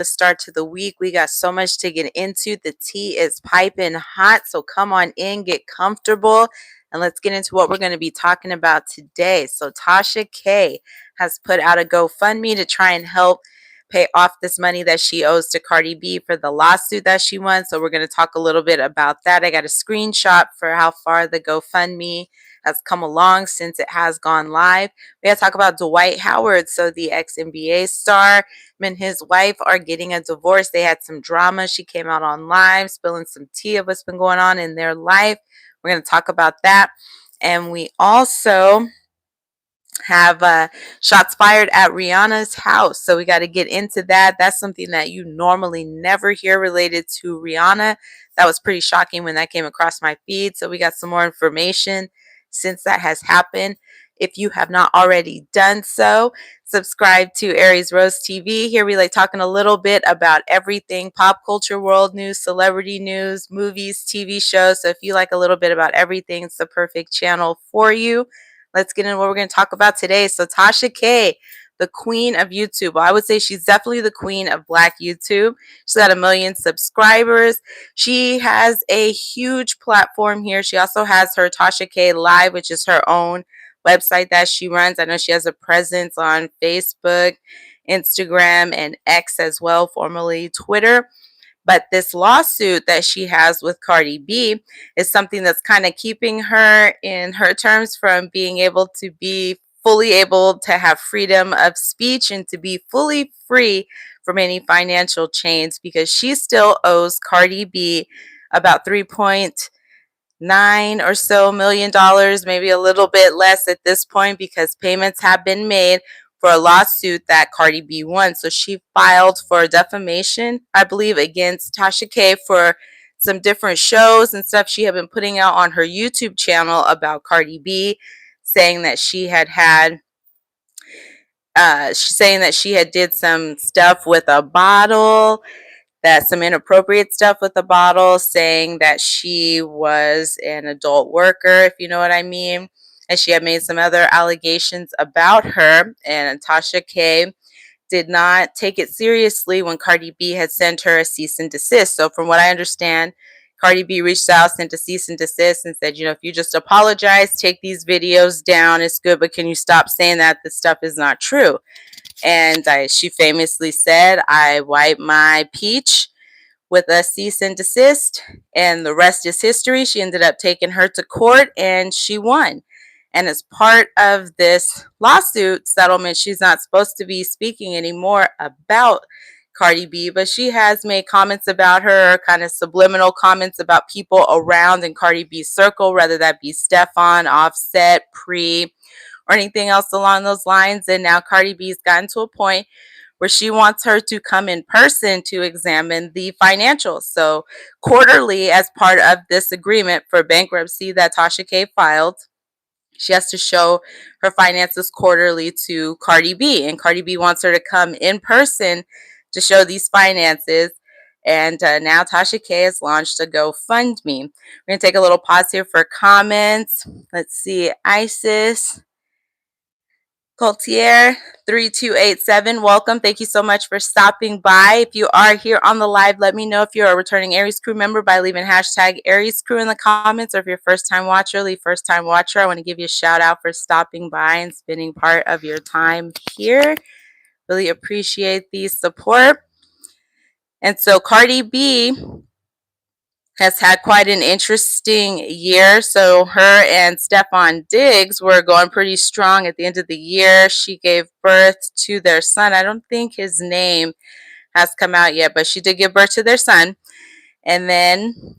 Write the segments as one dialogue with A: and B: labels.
A: the start to the week. We got so much to get into. The tea is piping hot, so come on in, get comfortable, and let's get into what we're going to be talking about today. So Tasha K has put out a GoFundMe to try and help pay off this money that she owes to Cardi B for the lawsuit that she won. So we're going to talk a little bit about that. I got a screenshot for how far the GoFundMe has come along since it has gone live. We got to talk about Dwight Howard. So the ex-NBA star, him and his wife are getting a divorce. They had some drama. She came out on live spilling some tea of what's been going on in their life. We're going to talk about that. And we also have shots fired at Rihanna's house. So we got to get into that. That's something that you normally never hear related to Rihanna. That was pretty shocking when that came across my feed. So we got some more information since that has happened. If you have not already done so, subscribe to Aries Rose TV. Here we like talking a little bit about everything pop culture, world news, celebrity news, movies, TV shows. So if you like a little bit about everything, it's the perfect channel for you. Let's get into what we're going to talk about today. So Tasha K, the queen of YouTube. Well, I would say she's definitely the queen of Black YouTube. She's got 1 million subscribers. She has a huge platform here. She also has her Tasha K Live, which is her own website that she runs. I know she has a presence on Facebook, Instagram, and X as well, formerly Twitter. But this lawsuit that she has with Cardi B is something that's kind of keeping her, in her terms, from being able to be fully able to have freedom of speech and to be fully free from any financial chains, because she still owes Cardi B about 3.9 or so million dollars, maybe a little bit less at this point, because payments have been made for a lawsuit that Cardi B won. So she filed for defamation, I believe, against Tasha K for some different shows and stuff she had been putting out on her YouTube channel about Cardi B, saying that she had she's saying that she had did some stuff with a bottle, that some inappropriate stuff with the bottle, saying that she was an adult worker, if you know what I mean. And she had made some other allegations about her. And Tasha K did not take it seriously when Cardi B had sent her a cease and desist. So from what I understand, Cardi B reached out, sent a cease and desist, and said, if you just apologize, take these videos down, it's good, but can you stop saying that this stuff is not true? And she famously said, I wipe my peach with a cease and desist, and the rest is history. She ended up taking her to court, and she won. And as part of this lawsuit settlement, she's not supposed to be speaking anymore about Cardi B, but she has made comments about her, kind of subliminal comments about people around in Cardi B's circle, whether that be Stefan, Offset, Pre, or anything else along those lines. And now Cardi B's gotten to a point where she wants her to come in person to examine the financials. So quarterly, as part of this agreement for bankruptcy that Tasha K filed, she has to show her finances quarterly to Cardi B. And Cardi B wants her to come in person to show these finances. And now Tasha K has launched a GoFundMe. We're going to take a little pause here for comments. Let's see. Isis Coultier 3287, welcome. Thank you so much for stopping by. If you are here on the live, let me know if you're a returning Aries Crew member by leaving hashtag Aries Crew in the comments, or if you're a first time watcher, leave first time watcher. I want to give you a shout out for stopping by and spending part of your time here. Really appreciate the support. And so Cardi B has had quite an interesting year. So her and Stefan Diggs were going pretty strong at the end of the year. She gave birth to their son. I don't think his name has come out yet, but she did give birth to their son. And then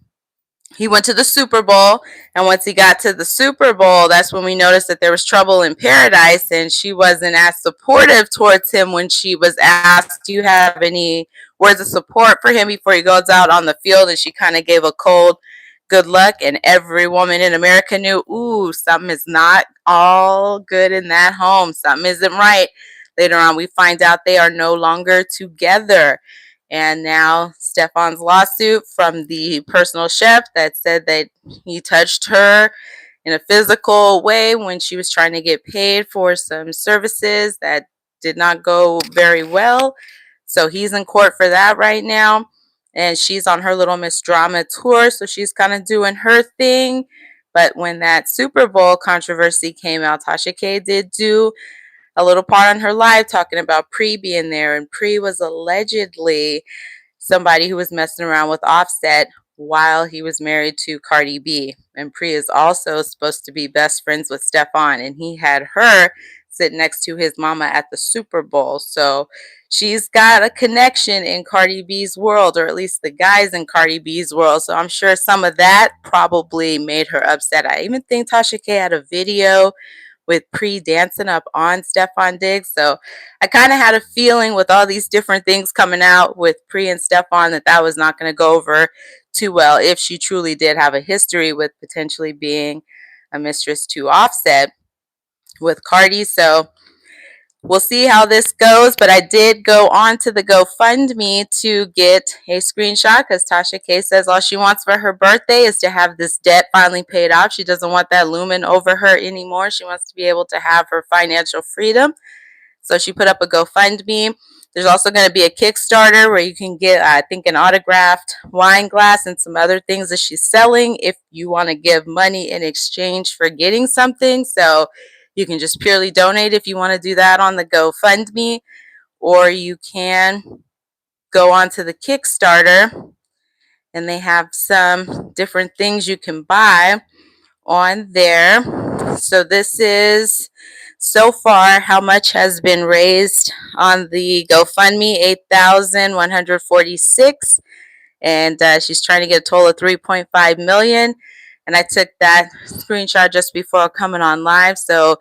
A: he went to the Super Bowl. And once he got to the Super Bowl, that's when we noticed that there was trouble in paradise. And she wasn't as supportive towards him when she was asked, do you have any words of support for him before he goes out on the field? And she kind of gave a cold good luck. And every woman in America knew, ooh, something is not all good in that home. Something isn't right. Later on, we find out they are no longer together. And now Stefan's lawsuit from the personal chef that said that he touched her in a physical way when she was trying to get paid for some services that did not go very well. So he's in court for that right now. And she's on her little Miss Drama tour. So she's kind of doing her thing. But when that Super Bowl controversy came out, Tasha K did do a little part on her live talking about Pre being there. And Pre was allegedly somebody who was messing around with Offset while he was married to Cardi B. And Pri is also supposed to be best friends with Stefan, and he had her sit next to his mama at the Super Bowl. So she's got a connection in Cardi B's world, or at least the guys in Cardi B's world. So I'm sure some of that probably made her upset. I even think Tasha K had a video with Pre dancing up on Stefan Diggs. So I kind of had a feeling with all these different things coming out with Pre and Stefan that was not going to go over too well if she truly did have a history with potentially being a mistress to Offset with Cardi. So we'll see how this goes, but I did go on to the GoFundMe to get a screenshot because Tasha K says all she wants for her birthday is to have this debt finally paid off. She doesn't want that looming over her anymore. She wants to be able to have her financial freedom. So she put up a GoFundMe. There's also going to be a Kickstarter where you can get, I think, an autographed wine glass and some other things that she's selling if you want to give money in exchange for getting something. So you can just purely donate if you want to do that on the GoFundMe, or you can go onto the Kickstarter and they have some different things you can buy on there. So this is so far how much has been raised on the GoFundMe, 8,146, and she's trying to get a total of 3.5 million. And I took that screenshot just before coming on live. So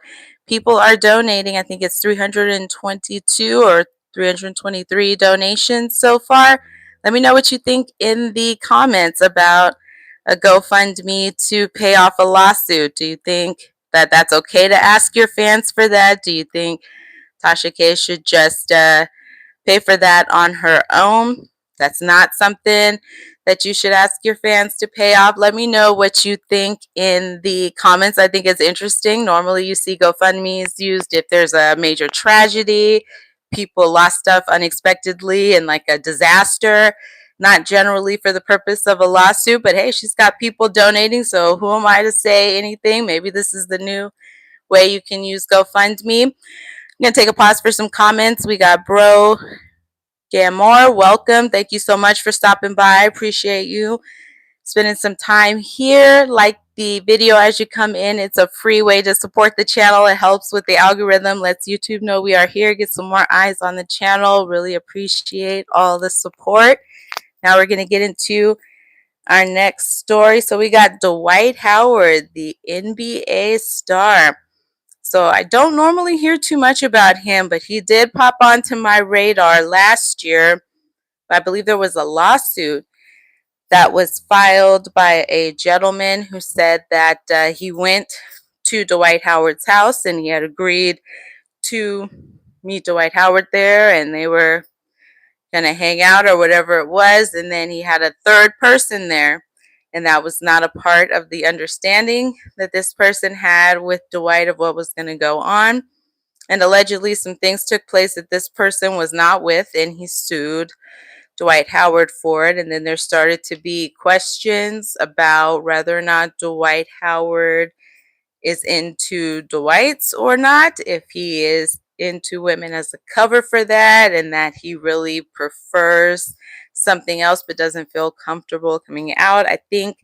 A: people are donating. I think it's 322 or 323 donations so far. Let me know what you think in the comments about a GoFundMe to pay off a lawsuit. Do you think that that's okay to ask your fans for that? Do you think Tasha K should just pay for that on her own? That's not something that you should ask your fans to pay off. Let me know what you think in the comments. I think it's interesting. Normally you see GoFundMe's used if there's a major tragedy, people lost stuff unexpectedly and like a disaster, not generally for the purpose of a lawsuit, but hey, she's got people donating, so who am I to say anything? Maybe this is the new way you can use GoFundMe. I'm going to take a pause for some comments. We got Bro Gamor, welcome. Thank you so much for stopping by. I appreciate you spending some time here. Like the video as you come in. It's a free way to support the channel. It helps with the algorithm, lets YouTube know we are here, get some more eyes on the channel. Really appreciate all the support. Now we're going to get into our next story. So we got Dwight Howard, the NBA star. So I don't normally hear too much about him, but he did pop onto my radar last year. I believe there was a lawsuit that was filed by a gentleman who said that he went to Dwight Howard's house and he had agreed to meet Dwight Howard there and they were going to hang out or whatever it was. And then he had a third person there. And that was not a part of the understanding that this person had with Dwight of what was going to go on. And allegedly some things took place that this person was not with, and he sued Dwight Howard for it. And then there started to be questions about whether or not Dwight Howard is into Dwight's or not, if he is into women as a cover for that, and that he really prefers something else but doesn't feel comfortable coming out. I think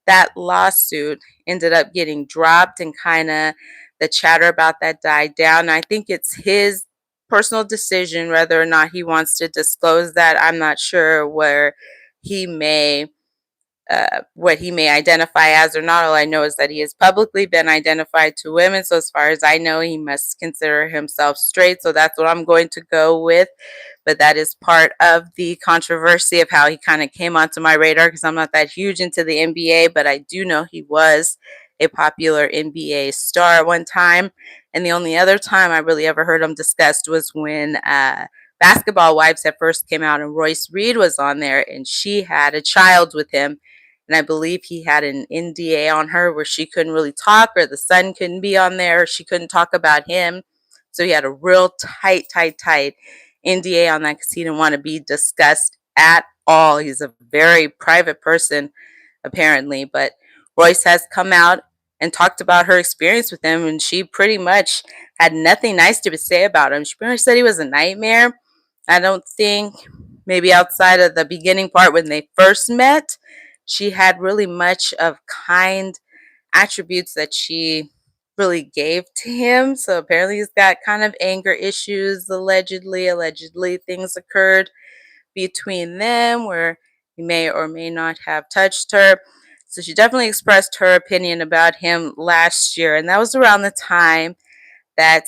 A: that lawsuit ended up getting dropped and kind of the chatter about that died down. I think it's his personal decision whether or not he wants to disclose that. I'm not sure where he may what he may identify as or not. All I know is that he has publicly been identified to women. So as far as I know, he must consider himself straight. So that's what I'm going to go with. But that is part of the controversy of how he kind of came onto my radar because I'm not that huge into the NBA, but I do know he was a popular NBA star at one time. And the only other time I really ever heard him discussed was when Basketball Wives at first came out and Royce Reed was on there and she had a child with him. And I believe he had an NDA on her where she couldn't really talk, or the son couldn't be on there, or she couldn't talk about him. So he had a real tight NDA on that because he didn't want to be discussed at all. He's a very private person, apparently. But Royce has come out and talked about her experience with him, and she pretty much had nothing nice to say about him. She pretty much said he was a nightmare. I don't think, maybe outside of the beginning part when they first met, she had really much of kind attributes that she really gave to him. So apparently he's got kind of anger issues. Allegedly things occurred between them where he may or may not have touched her. So she definitely expressed her opinion about him last year. And that was around the time that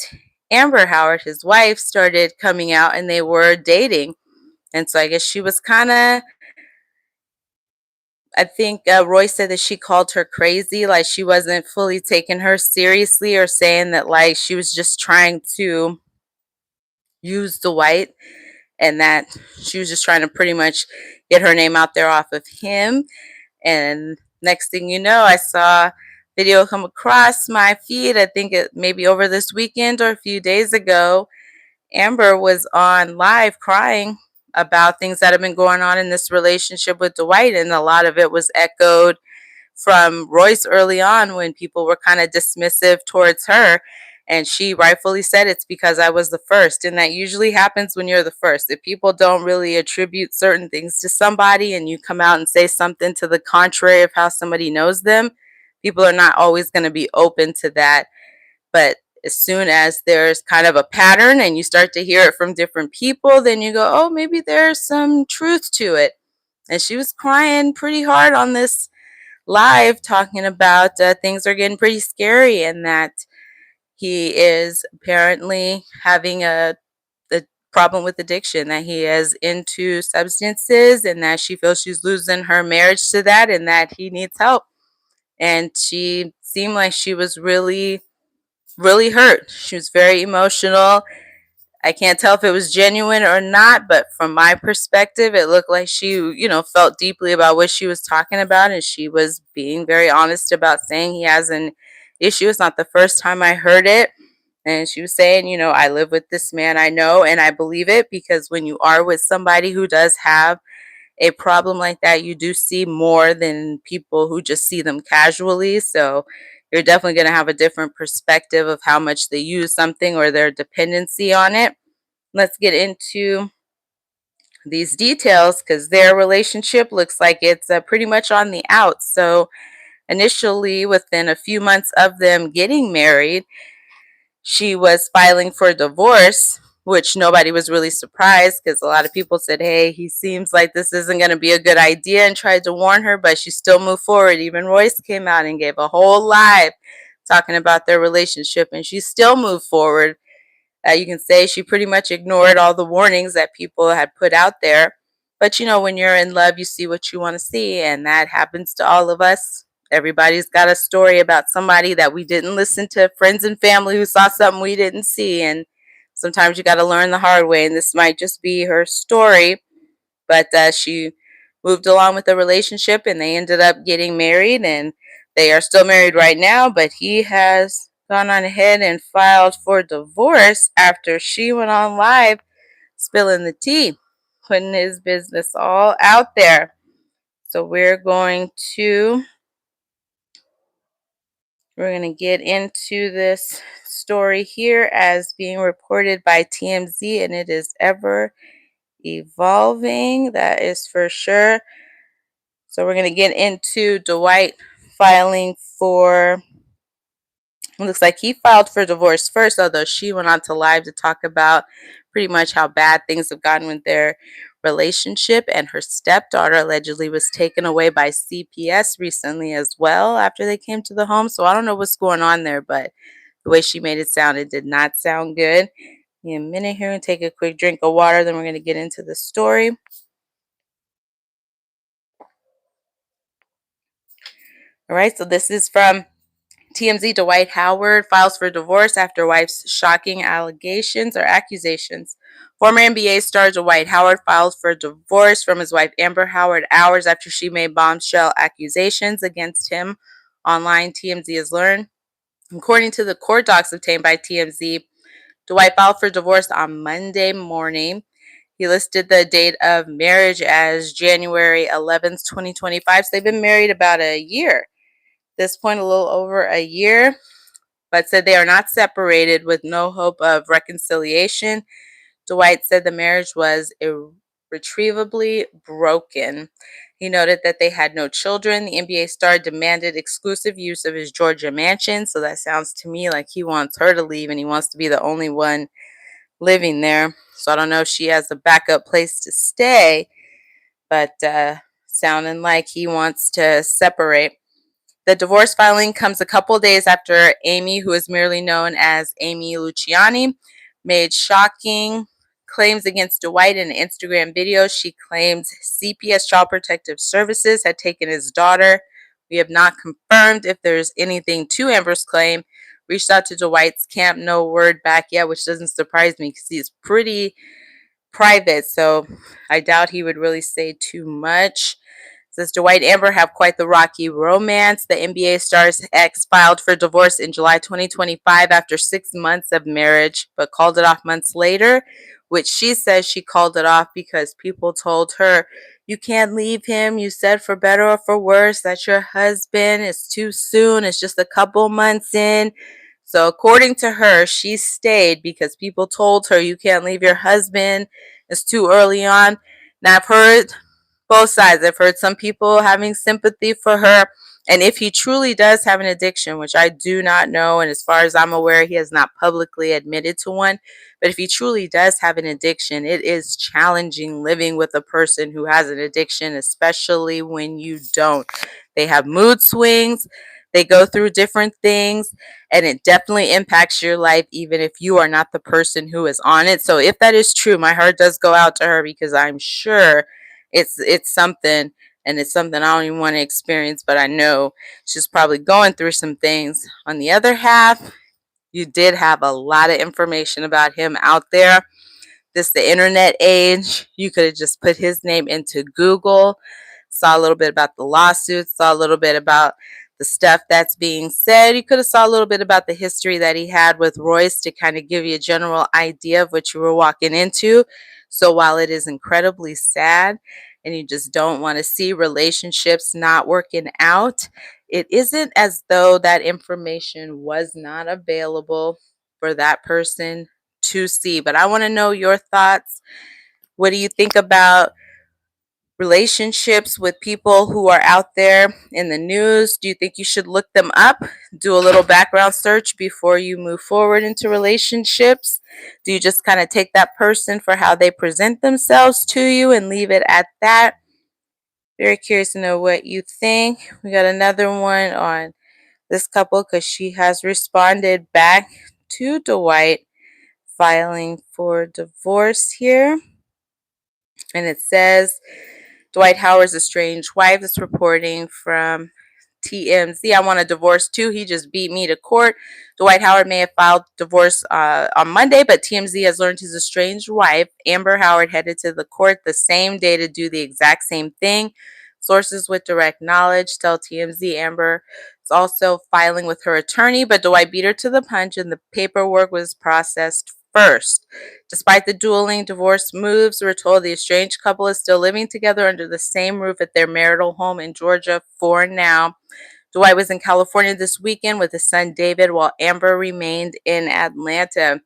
A: Amber Howard, his wife, started coming out and they were dating. And so I guess she was kind of, I think Roy said that she called her crazy, like she wasn't fully taking her seriously, or saying that like she was just trying to use Dwight and that she was just trying to pretty much get her name out there off of him. And next thing you know, I saw video come across my feed. I think it maybe over this weekend or a few days ago. Amber was on live crying about things that have been going on in this relationship with Dwight, and a lot of it was echoed from Royce early on when people were kind of dismissive towards her. And she rightfully said it's because I was the first. And that usually happens when you're the first. If people don't really attribute certain things to somebody and you come out and say something to the contrary of how somebody knows them, people are not always going to be open to that. But as soon as there's kind of a pattern and you start to hear it from different people, then you go, oh, maybe there's some truth to it. And she was crying pretty hard on this live talking about things are getting pretty scary and that he is apparently having a problem with addiction, that he is into substances, and that she feels she's losing her marriage to that and that he needs help. And she seemed like she was really, really hurt. She was very emotional. I can't tell if it was genuine or not, but from my perspective, it looked like she, felt deeply about what she was talking about, and she was being very honest about saying he has an issue. It's not the first time I heard it. And she was saying, I live with this man I know, and I believe it because when you are with somebody who does have a problem like that, you do see more than people who just see them casually. So you're definitely going to have a different perspective of how much they use something or their dependency on it. Let's get into these details because their relationship looks like it's pretty much on the outs. So initially, within a few months of them getting married, she was filing for divorce, which nobody was really surprised because a lot of people said, hey, he seems like this isn't going to be a good idea, and tried to warn her, but she still moved forward. Even Royce came out and gave a whole live talking about their relationship, and she still moved forward. You can say she pretty much ignored all the warnings that people had put out there. But when you're in love, you see what you want to see, and that happens to all of us. Everybody's got a story about somebody that we didn't listen to, friends and family who saw something we didn't see, and sometimes you got to learn the hard way, and this might just be her story. But she moved along with the relationship, and they ended up getting married, and they are still married right now, but he has gone on ahead and filed for divorce after she went on live spilling the tea, putting his business all out there. So we're going to get into this story here as being reported by TMZ, and it is ever evolving, that is for sure. So we're going to get into Dwight filing for, it looks like he filed for divorce first, although she went on to live to talk about pretty much how bad things have gotten with their relationship. And her stepdaughter allegedly was taken away by CPS recently as well after they came to the home. So I don't know what's going on there, but the way she made it sound, it did not sound good. Give me a minute here and take a quick drink of water, then we're going to get into the story. All right, so this is from TMZ. Dwight Howard files for divorce after wife's shocking allegations or accusations. Former NBA star Dwight Howard filed for divorce from his wife Amber Howard hours after she made bombshell accusations against him online, TMZ has learned. According to the court docs obtained by TMZ, Dwight filed for divorce on Monday morning. He listed the date of marriage as January 11th, 2025. So they've been married about a year. At this point, a little over a year, but said they are not separated with no hope of reconciliation. Dwight said the marriage was irretrievably broken. He noted that they had no children. The NBA star demanded exclusive use of his Georgia mansion. So that sounds to me like he wants her to leave and he wants to be the only one living there. So I don't know if she has a backup place to stay, but sounding like he wants to separate. The divorce filing comes a couple days after Amy, who is merely known as Amy Luciani, made shocking claims against Dwight in an Instagram video. She claims CPS Child Protective Services had taken his daughter. We have not confirmed if there's anything to Amber's claim. Reached out to Dwight's camp, no word back yet, which doesn't surprise me because he's pretty private, so I doubt he would really say too much. Says Dwight and Amber have quite the rocky romance. The NBA star's ex filed for divorce in July 2025 after 6 months of marriage, but called it off months later, which she says she called it off because people told her, "You can't leave him. You said for better or for worse that your husband. It's too soon. It's just a couple months in." So according to her, she stayed because people told her, "You can't leave your husband. It's too early on." Now I've heard both sides. I've heard some people having sympathy for her. And if he truly does have an addiction, which I do not know, and as far as I'm aware, he has not publicly admitted to one. But if he truly does have an addiction, it is challenging living with a person who has an addiction, especially when you don't. They have mood swings, they go through different things, and it definitely impacts your life, even if you are not the person who is on it. So if that is true, my heart does go out to her because I'm sure it's something, and it's something I don't even want to experience, but I know she's probably going through some things. On the other half, you did have a lot of information about him out there. This the internet age. You could have just put his name into Google, saw a little bit about the lawsuits, saw a little bit about the stuff that's being said. You could have saw a little bit about the history that he had with Royce to kind of give you a general idea of what you were walking into. So while it is incredibly sad and you just don't want to see relationships not working out, it isn't as though that information was not available for that person to see. But I want to know your thoughts. What do you think about relationships with people who are out there in the news? Do you think you should look them up, do a little background search before you move forward into relationships? Do you just kind of take that person for how they present themselves to you and leave it at that? Very curious to know what you think. We got another one on this couple because she has responded back to Dwight filing for divorce here. And it says, Dwight Howard's estranged wife is reporting from TMZ. "I want a divorce too. He just beat me to court." Dwight Howard may have filed divorce on Monday, but TMZ has learned his estranged wife, Amber Howard, headed to the court the same day to do the exact same thing. Sources with direct knowledge tell TMZ Amber is also filing with her attorney, but Dwight beat her to the punch and the paperwork was processed first. Despite the dueling divorce moves, we're told the estranged couple is still living together under the same roof at their marital home in Georgia for now. Dwight was in California this weekend with his son David, while Amber remained in Atlanta.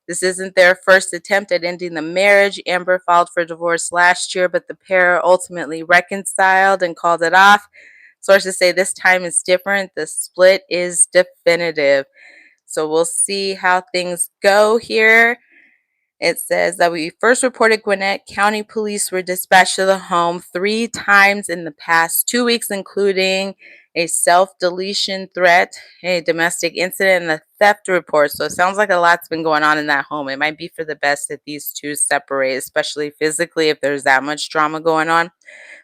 A: This isn't their first attempt at ending the marriage. Amber filed for divorce last year, but the pair ultimately reconciled and called it off. Sources say this time is different. The split is definitive. So we'll see how things go here. It says that we first reported Gwinnett County Police were dispatched to the home 3 times in the past 2 weeks, including a self-deletion threat, a domestic incident, and a theft report. So it sounds like a lot's been going on in that home. It might be for the best that these two separate, especially physically, if there's that much drama going on.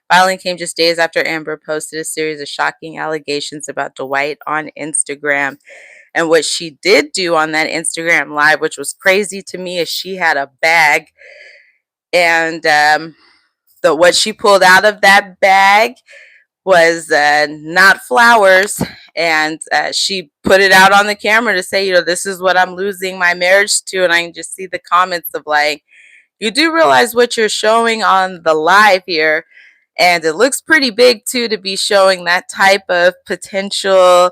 A: Filing came just days after Amber posted a series of shocking allegations about Dwight on Instagram. And what she did do on that Instagram live, which was crazy to me, is she had a bag, and what she pulled out of that bag was not flowers. And she put it out on the camera to say, this is what I'm losing my marriage to. And I can just see the comments of like, you do realize what you're showing on the live here. And it looks pretty big too to be showing that type of potential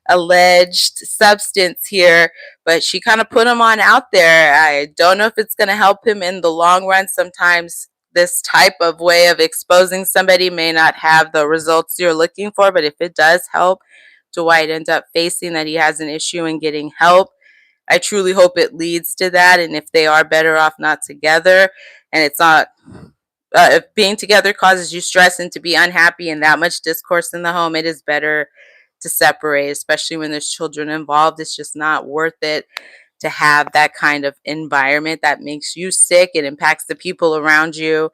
A: alleged substance here. But she kind of put him on out there. I don't know if it's going to help him in the long run. Sometimes this type of way of exposing somebody may not have the results you're looking for, but if it does help Dwight end up facing that he has an issue and getting help, I truly hope it leads to that. And if they are better off not together, and it's not, if being together causes you stress and to be unhappy and that much discourse in the home, it is better to separate, especially when there's children involved. It's just not worth it to have that kind of environment that makes you sick. It impacts the people around you.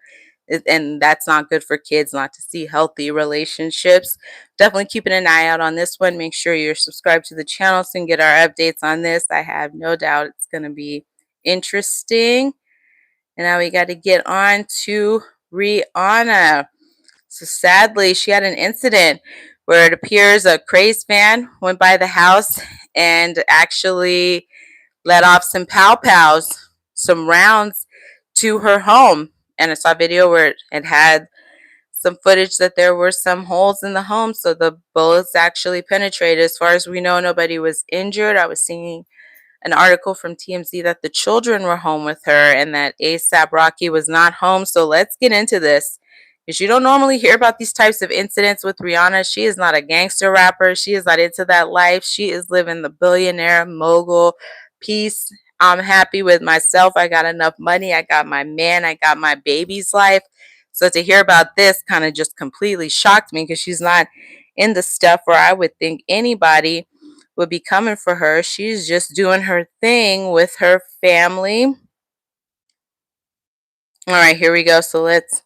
A: And that's not good for kids, not to see healthy relationships. Definitely keeping an eye out on this one. Make sure you're subscribed to the channel so you can get our updates on this. I have no doubt it's going to be interesting. And now we got to get on to Rihanna. So sadly, she had an incident where it appears a crazed fan went by the house and actually let off some pow pows, some rounds to her home. And I saw a video where it had some footage that there were some holes in the home. So the bullets actually penetrated. As far as we know, nobody was injured. I was seeing an article from TMZ that the children were home with her and that ASAP Rocky was not home. So let's get into this, because you don't normally hear about these types of incidents with Rihanna. She is not a gangster rapper. She is not into that life. She is living the billionaire mogul peace. I'm happy with myself. I got enough money. I got my man. I got my baby's life. So to hear about this kind of just completely shocked me, because she's not in the stuff where I would think anybody would be coming for her. She's just doing her thing with her family. All right, here we go. So let's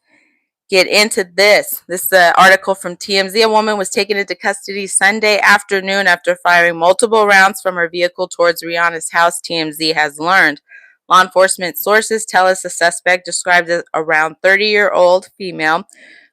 A: get into this. This is an article from TMZ. A woman was taken into custody Sunday afternoon after firing multiple rounds from her vehicle towards Rihanna's house, TMZ has learned. Law enforcement sources tell us the suspect, described as around 30-year-old female,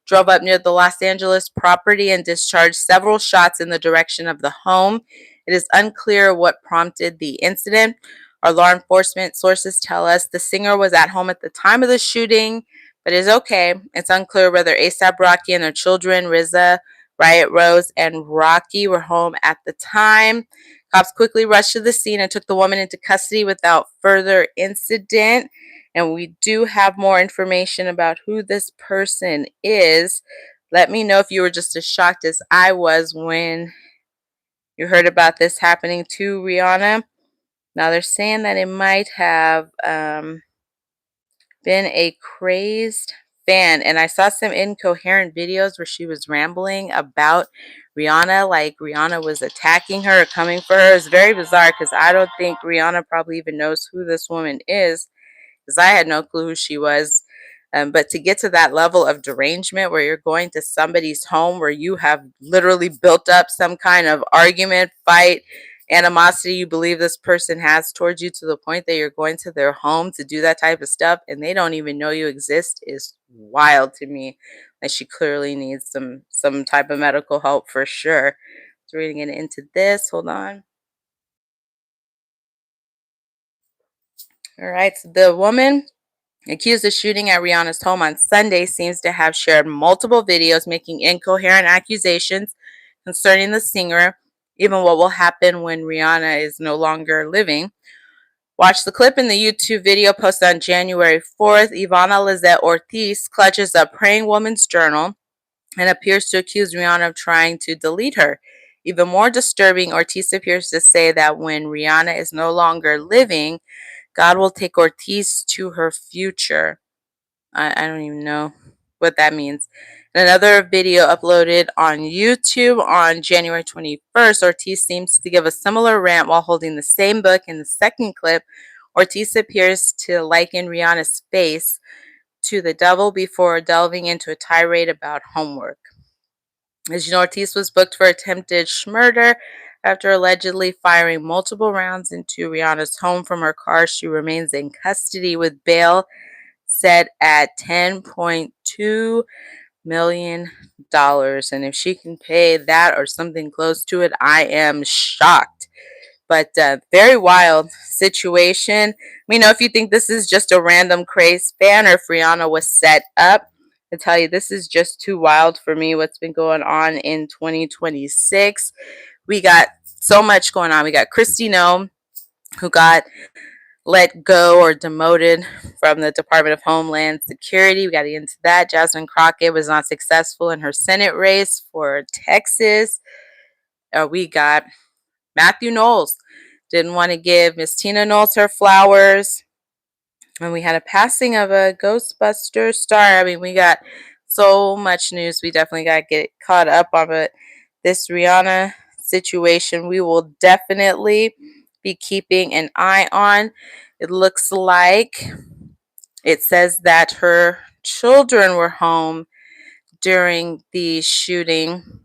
A: drove up near the Los Angeles property and discharged several shots in the direction of the home. It is unclear what prompted the incident. Our law enforcement sources tell us the singer was at home at the time of the shooting, but it's okay. It's unclear whether ASAP Rocky and their children, RZA, Riot Rose, and Rocky, were home at the time. Cops quickly rushed to the scene and took the woman into custody without further incident. And we do have more information about who this person is. Let me know if you were just as shocked as I was when you heard about this happening to Rihanna. Now, they're saying that it might have been a crazed fan. And I saw some incoherent videos where she was rambling about Rihanna, like Rihanna was attacking her or coming for her. It's very bizarre, because I don't think Rihanna probably even knows who this woman is, because I had no clue who she was. But to get to that level of derangement where you're going to somebody's home where you have literally built up some kind of argument, fight, animosity you believe this person has towards you, to the point that you're going to their home to do that type of stuff and they don't even know you exist, is wild to me. And she clearly needs some type of medical help for sure. So we're gonna get into this. Hold on. All right, so the woman accused of shooting at Rihanna's home on Sunday seems to have shared multiple videos making incoherent accusations concerning the singer, even what will happen when Rihanna is no longer living. Watch the clip in the YouTube video posted on January 4th. Ivana Lizette Ortiz clutches a praying woman's journal and appears to accuse Rihanna of trying to delete her. Even more disturbing, Ortiz appears to say that when Rihanna is no longer living, God will take Ortiz to her future. I don't even know what that means. In another video uploaded on YouTube on January 21st, Ortiz seems to give a similar rant while holding the same book. In the second clip, Ortiz appears to liken Rihanna's face to the devil before delving into a tirade about homework. As you know, Ortiz was booked for attempted murder after allegedly firing multiple rounds into Rihanna's home from her car. She remains in custody with bail set at $10.2 million. And if she can pay that or something close to it, I am shocked. But very wild situation. We know if you think this is just a random craze fan or if Rihanna was set up, I tell you, this is just too wild for me. What's been going on in 2026? We got so much going on. We got Christy Nome, who got let go or demoted from the Department of Homeland Security. We got to get into that. Jasmine Crockett was not successful in her Senate race for Texas. We got Matthew Knowles. Didn't want to give Miss Tina Knowles her flowers. And we had a passing of a Ghostbuster star. I mean, we got so much news. We definitely got to get caught up on it. This Rihanna situation, we will definitely be keeping an eye on. It looks like it says that her children were home during the shooting.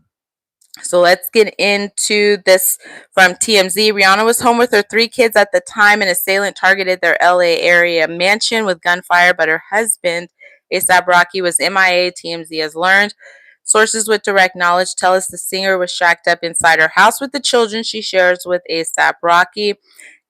A: So let's get into this from TMZ. Rihanna was home with her 3 kids at the time. An assailant targeted their LA area mansion with gunfire, but her husband, A$AP Rocky, was MIA, TMZ has learned. Sources with direct knowledge tell us the singer was shacked up inside her house with the children she shares with A$AP Rocky,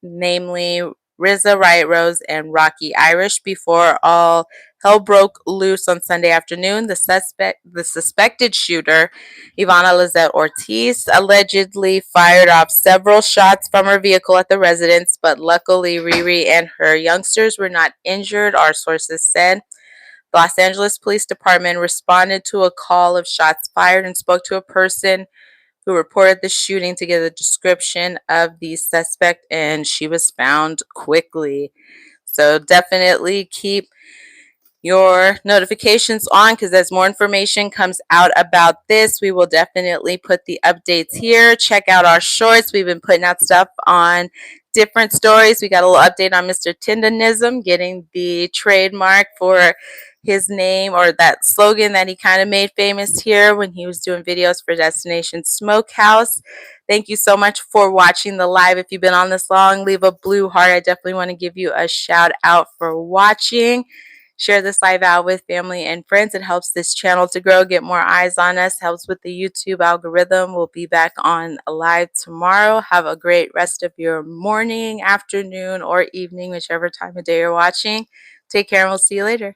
A: namely RZA, Riot Rose, and Rocky Irish, before all hell broke loose on Sunday afternoon. The suspected shooter, Ivana Lizette Ortiz, allegedly fired off several shots from her vehicle at the residence, but luckily Riri and her youngsters were not injured, our sources said. The Los Angeles Police Department responded to a call of shots fired and spoke to a person who reported the shooting to get a description of the suspect, and she was found quickly. So definitely keep your notifications on, because as more information comes out about this, we will definitely put the updates here. Check out our shorts. We've been putting out stuff on different stories. We got a little update on Mr. Tendonism getting the trademark for his name, or that slogan that he kind of made famous here when he was doing videos for Destination Smokehouse. Thank you so much for watching the live. If you've been on this long, leave a blue heart. I definitely want to give you a shout out for watching. Share this live out with family and friends. It helps this channel to grow, get more eyes on us, helps with the YouTube algorithm. We'll be back on live tomorrow. Have a great rest of your morning, afternoon, or evening, whichever time of day you're watching. Take care, and we'll see you later.